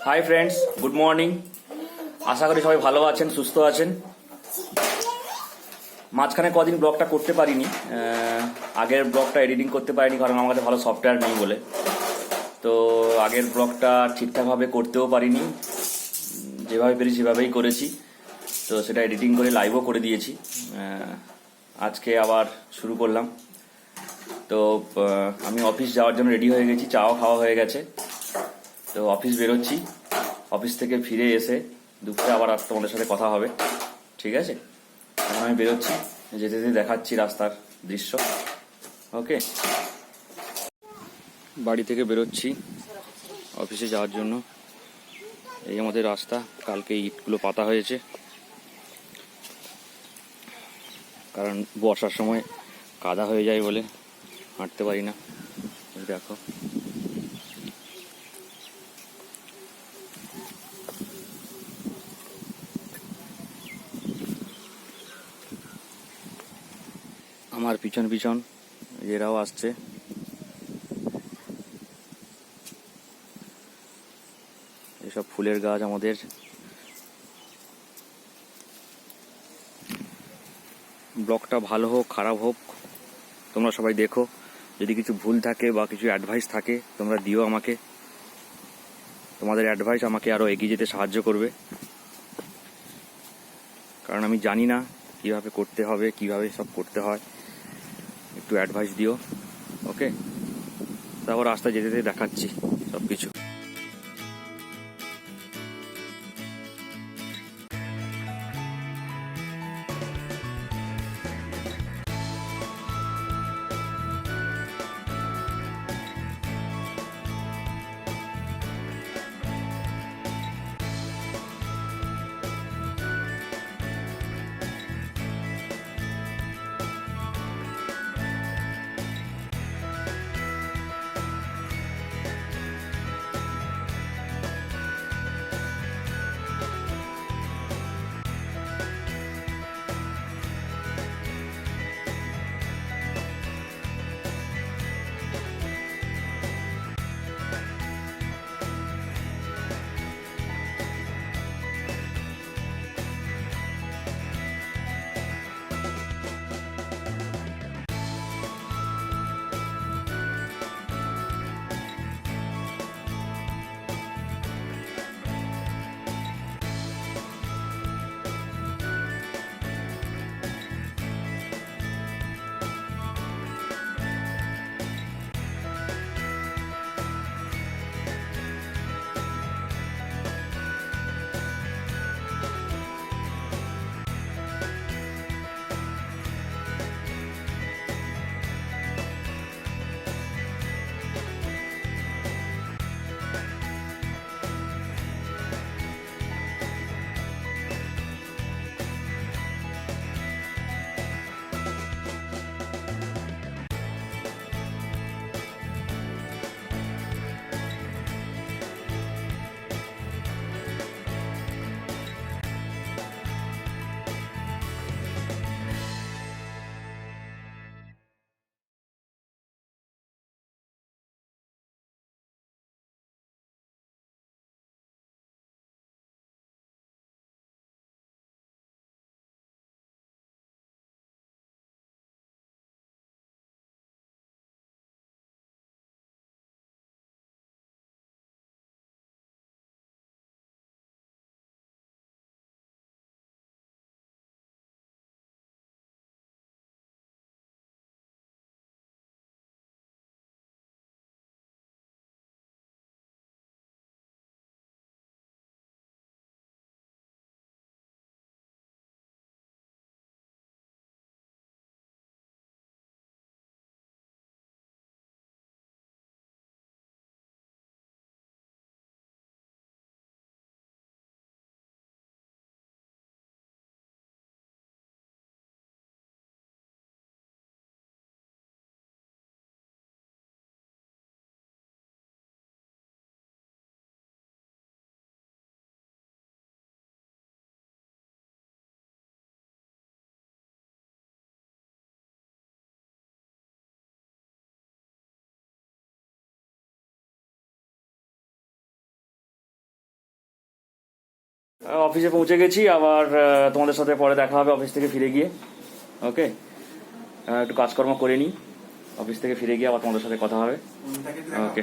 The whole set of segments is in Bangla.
High friends, good morning. আশা করি সবাই ভালো আছেন, সুস্থ আছেন। মাঝখানে কদিন ব্লগটা করতে পারিনি, আগের ব্লগটা এডিটিং করতে পারিনি কারণ আমার কাছে ভালো সফটওয়্যার নেই বলে। তো আগের ব্লগটা ঠিকঠাকভাবে করতেও পারিনি, যেভাবে পেরেছি সেভাবেই করেছি। তো সেটা এডিটিং করে লাইভও করে দিয়েছি। আজকে আবার শুরু করলাম। তো আমি অফিস যাওয়ার জন্য রেডি হয়ে গেছি, চাও খাওয়া হয়ে গেছে। তো অফিস বেরোচ্ছি, অফিস থেকে ফিরে এসে দুপুরে আবার তোমাদের সাথে কথা হবে, ঠিক আছে? এখন আমি বেরোচ্ছি, যেতে যেতে দেখাচ্ছি রাস্তার দৃশ্য। ওকে, বাড়ি থেকে বেরোচ্ছি অফিসে যাওয়ার জন্য। এই আমাদের রাস্তা, কালকে ইটগুলো পাতা হয়েছে কারণ বর্ষার সময় কাদা হয়ে যায় বলে হাঁটতে পারি না। দেখো, আমার পিছন পিছন এরাও আসছে। এসব ফুলের গাছ আমাদের। ব্লগটা ভালো হোক খারাপ হোক তোমরা সবাই দেখো। যদি কিছু ভুল থাকে বা কিছু অ্যাডভাইস থাকে তোমরা দিও আমাকে। তোমাদের অ্যাডভাইস আমাকে আরও এগিয়ে যেতে সাহায্য করবে, কারণ আমি জানি না কিভাবে করতে হবে, কিভাবে সব করতে হয়। একটু অ্যাডভাইস দিও, ওকে? তারপর রাস্তায় যেতে যেতে দেখাচ্ছি সব কিছু। অফিসে পৌঁছে গেছি, আবার তোমাদের সাথে পরে দেখা হবে অফিস থেকে ফিরে গিয়ে। ওকে, একটু কাজকর্ম করে নিই, অফিস থেকে ফিরে গিয়ে আবার তোমাদের সাথে কথা হবে। ওকে।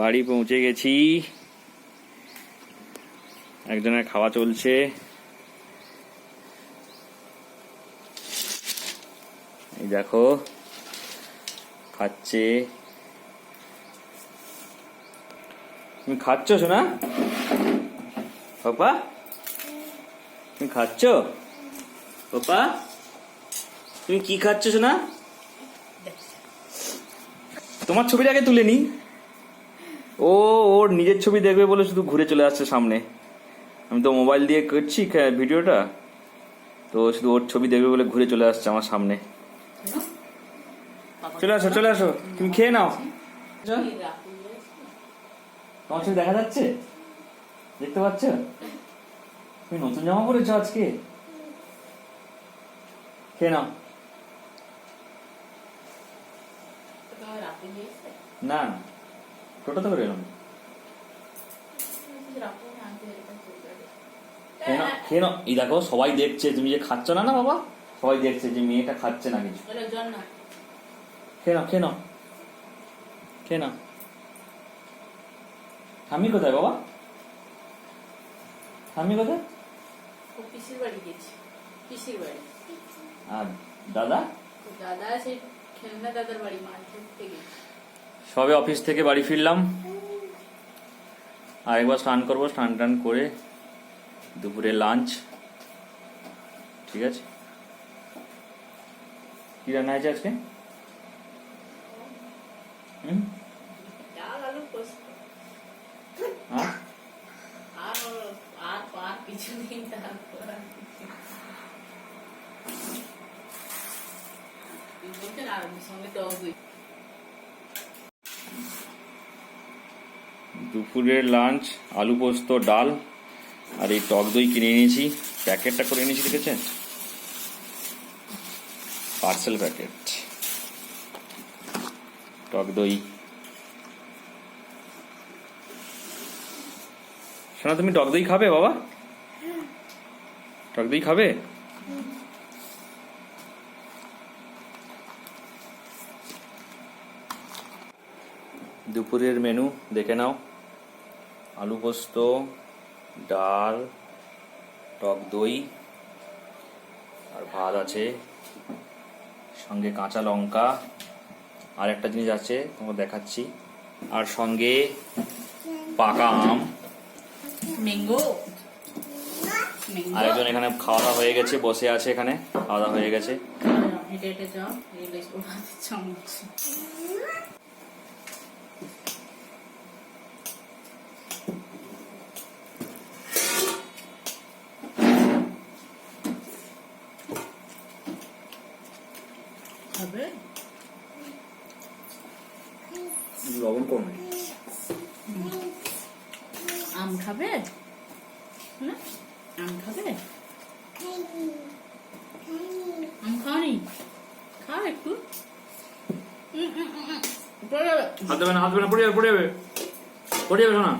বাড়ি পৌঁছে গেছি, একজনের খাওয়া চলছে। এই দেখো খাচ্ছে। তুমি খাচ্ছ সোনা? পাপা তুমি খাচ্ছ? পাপা তুমি কি খাচ্ছ সোনা? তোমার ছবিটা আগে তুলে নি। ও ওর নিজের ছবি দেখবে বলে শুধু ঘুরে চলে আসছে সামনে। আমি তো মোবাইল দিয়ে করছি ভিডিওটা, তো শুধু ওর ছবি দেখবে বলে ঘুরে চলে আসছে আমার সামনে। চলে আসো চলে আসো, তুমি খেয়ে নাও। তোমার ছবি দেখা যাচ্ছে, দেখতে পাচ্ছ? তুমি নতুন জামা পরেছো আজকে, খেয়ে নাও। না টোটোতে করে এলাম। খেয়ে নাও। এই দেখো সবাই দেখছে তুমি যে খাচ্ছ না। না বাবা, সবাই দেখছে যে মেয়েটা খাচ্ছে না কিছু। খেয়ে নাও খেয়ে নাও খেয়ে নাও। ঠাম্মি কোথায় বাবা? ঠাম্মি কোথায়? পিসির বাড়ি গেছি, পিসির বাড়ি। আর দাদা? দাদা সেই খেলনা দাদার বাড়ি মার্কেট থেকে। সবে অফিস থেকে বাড়ি ফিরলাম, আরেকবার স্নান করবো, স্নান টান করে দুপুরে লাঞ্চ। ঠিক আছে, কি রান্না হয়েছে আজকে? ডাল আলু পোস্ত হ্যাঁ, আর আর আর কিছু নেই তারপর বলতে আর সঙ্গে তো অবশ্যই দুপুরের লাঞ্চ আলু পোস্ত, ডাল আর এই টক দই কিনে এনেছি। প্যাকেটটা করে এনেছি, দেখেছেন? পার্সেল প্যাকেট টক দই। শোনা, তুমি টক দই খাবে বাবা? টক দই খাবে? দুপুরের মেনু দেখে নাও। আলু পোস্ত, ডাল, টক দই আর ভাত আছে, সঙ্গে কাঁচা লঙ্কা আর একটা জিনিস আছে তোমাকে দেখাচ্ছি, আর সঙ্গে পাকা আম। ম্যাঙ্গো আর একজন এখানে খাওয়া দাওয়া হয়ে গেছে, বসে আছে এখানে, খাওয়া দাওয়া হয়ে গেছে। হেঁটে হেঁটে যাও এই চামচ খাবে লবণ কমে। আম খাবে না? আম খাবে? আম খাওনি? খাও একটু। পড়ে যাবে। হাত দেবে না, হাত দেবে না, পড়ে যাবে, পড়ে যাবে, পড়ে যাবে। শোনা,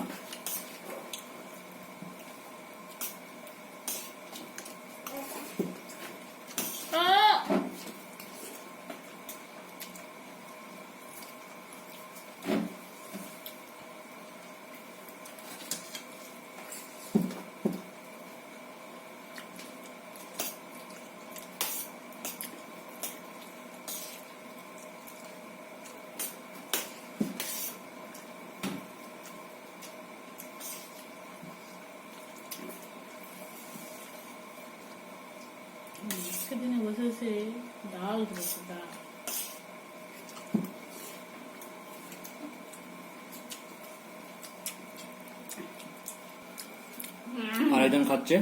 সেদিনে বসে বসে ডাল করেছে, ডাল। আরেকজন খাচ্ছে।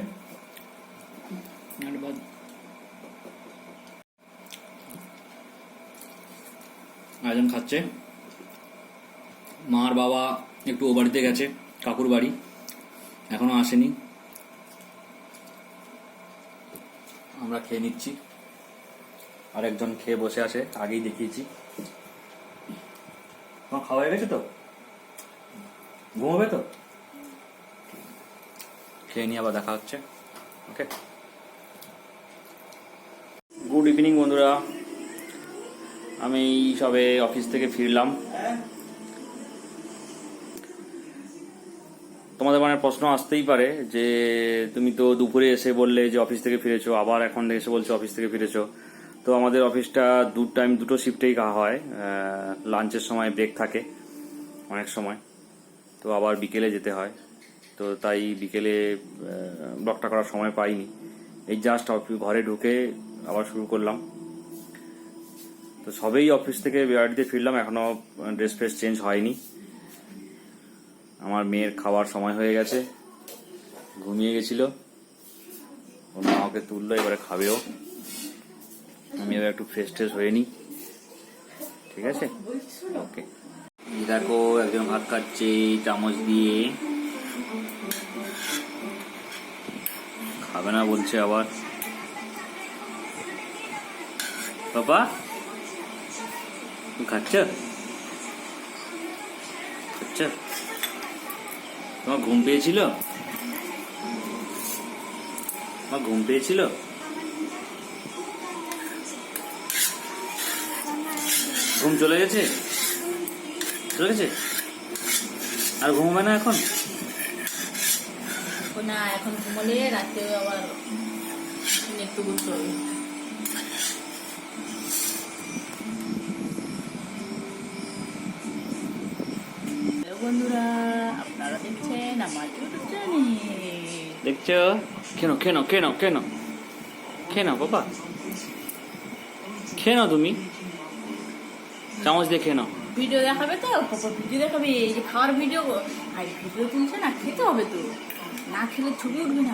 আরেকজন খাচ্ছে। মার বাবা একটু ও বাড়িতে গেছে, কাকুর বাড়ি, এখনো আসেনি। আমরা খেয়ে নিচ্ছি। আরেকজন খেয়ে বসে আছে, আগেই দেখিয়েছি। তোমার খাওয়া হয়ে গেছে তো? ঘুমাবে তো? খেয়ে নিয়ে আবার দেখা হচ্ছে। ওকে, গুড ইভিনিং বন্ধুরা। আমি সবে অফিস থেকে ফিরলাম। তোমাদের মানে প্রশ্ন আসতেই পারে যে তুমি তো দুপুরে এসে বললে যে অফিস থেকে ফিরেছো, আবার এখন এসে বলছো অফিস থেকে ফিরেছো। তো আমাদের অফিসটা দুটো শিফটেই হয়। লাঞ্চের সময় ব্রেক থাকে অনেক সময়, তো আবার বিকেলে যেতে হয়। তো তাই বিকেলে ব্লগটা করার সময় পাইনি। এই জাস্ট ঘরে ঢুকে আবার শুরু করলাম। তো সবেই অফিস থেকে বাড়িতে ফিরলাম, এখনো ড্রেস ফ্রেস চেঞ্জ হয়নি। আমার মেয়ের খাওয়ার সময় হয়ে গেছে, ঘুমিয়ে গেছিল, ওর মা ওকে তুললো, এবারে খাবেও। আমি এবার একটু ফ্রেশ ট্রেশ হয়ে নিই, ঠিক আছে? ওকে। দেখো, একজন ভাত খাচ্ছে চামচ দিয়ে, খাবে না বলছে আবার। বাবা তুমি খাচ্ছ? তোমার ঘুম পেয়েছিল? তোমার ঘুম পেয়েছিল? ঘুম চলে গেছে? চলে গেছে? আর ঘুমাবে না এখন? না, এখন ঘুমালে রাতে আবার একটু ঘুরতে হবে। বন্ধুরা, আপনারা দেখছেন আমার ইউটিউব চ্যানেল। দেখছো? কেন কেন কেন কেন কেন বাবা খেয়ে নাও তুমি, চামচ দিয়ে খেয়ে নাও। ভিডিও দেখাবে তো, ভিডিও দেখাবে, এই যে খাওয়ার ভিডিও, আর ভিডিও তুলছে না, খেতে হবে তো, না খেলে ছবি উঠবে না।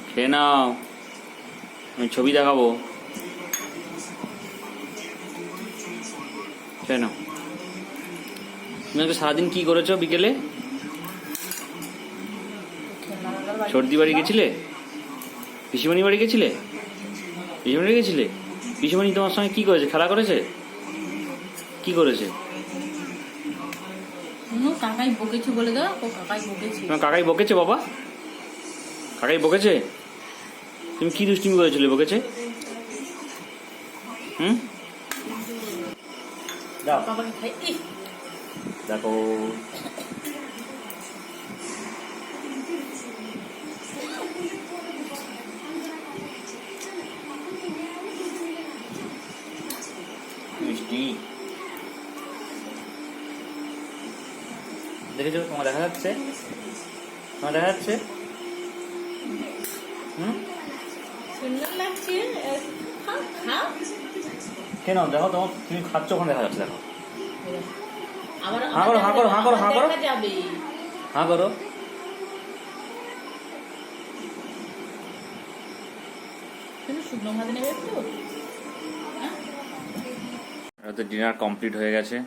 খেয়ে নাও, আমি ছবি দেখাবো। খেয়ে নাও। তুমি আজকে সারাদিন কি করেছো বিকেলে? সর্দি বাড়ি গেছিলে? পিসিমণি বাড়ি গেছিলে? পিসিমণি বাড়ি গেছিলে? পিসিমণি তোমার সঙ্গে কি করেছে? খেলা করেছে? কি করেছে? কাকাই বকেছে বলে দাও, ও কাকাই বকেছে। তোমার কাকাই বকেছে বাবা? কাকাই বকেছে? তুমি কি দুষ্টুমি করেছিলে বকেছে? হুম, দাও বাবাকে খাই। দেখো, মিষ্টি দেখেছো? তোমার দেখা যাচ্ছে? তোমার দেখা যাচ্ছে? হুম, সুন্দর লাগছে, খাও খাও। কেন দেখো, তোমার তুমি খাচ্ছ ওখানে দেখা যাচ্ছে, দেখো। আবার হাঁ করো, হাঁ করো, হাঁ করো, হাঁ করো, দেখা যাবে। হাঁ করো। তুমি শুকনো ভাত নেবে একটু? রাতে ডিনার কমপ্লিট হয়ে গেছে।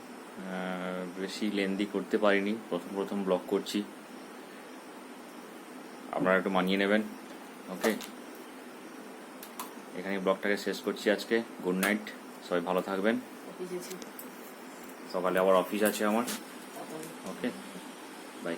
বেশি লেন্দি করতে পারিনি, প্রথম প্রথম ব্লগ করছি, আপনারা একটু মানিয়ে নেবেন। ওকে, এখানে ব্লগটাকে শেষ করছি আজকে। গুড নাইট, সবাই ভালো থাকবেন। সকালে আবার অফিস আছে আমার। ওকে, বাই।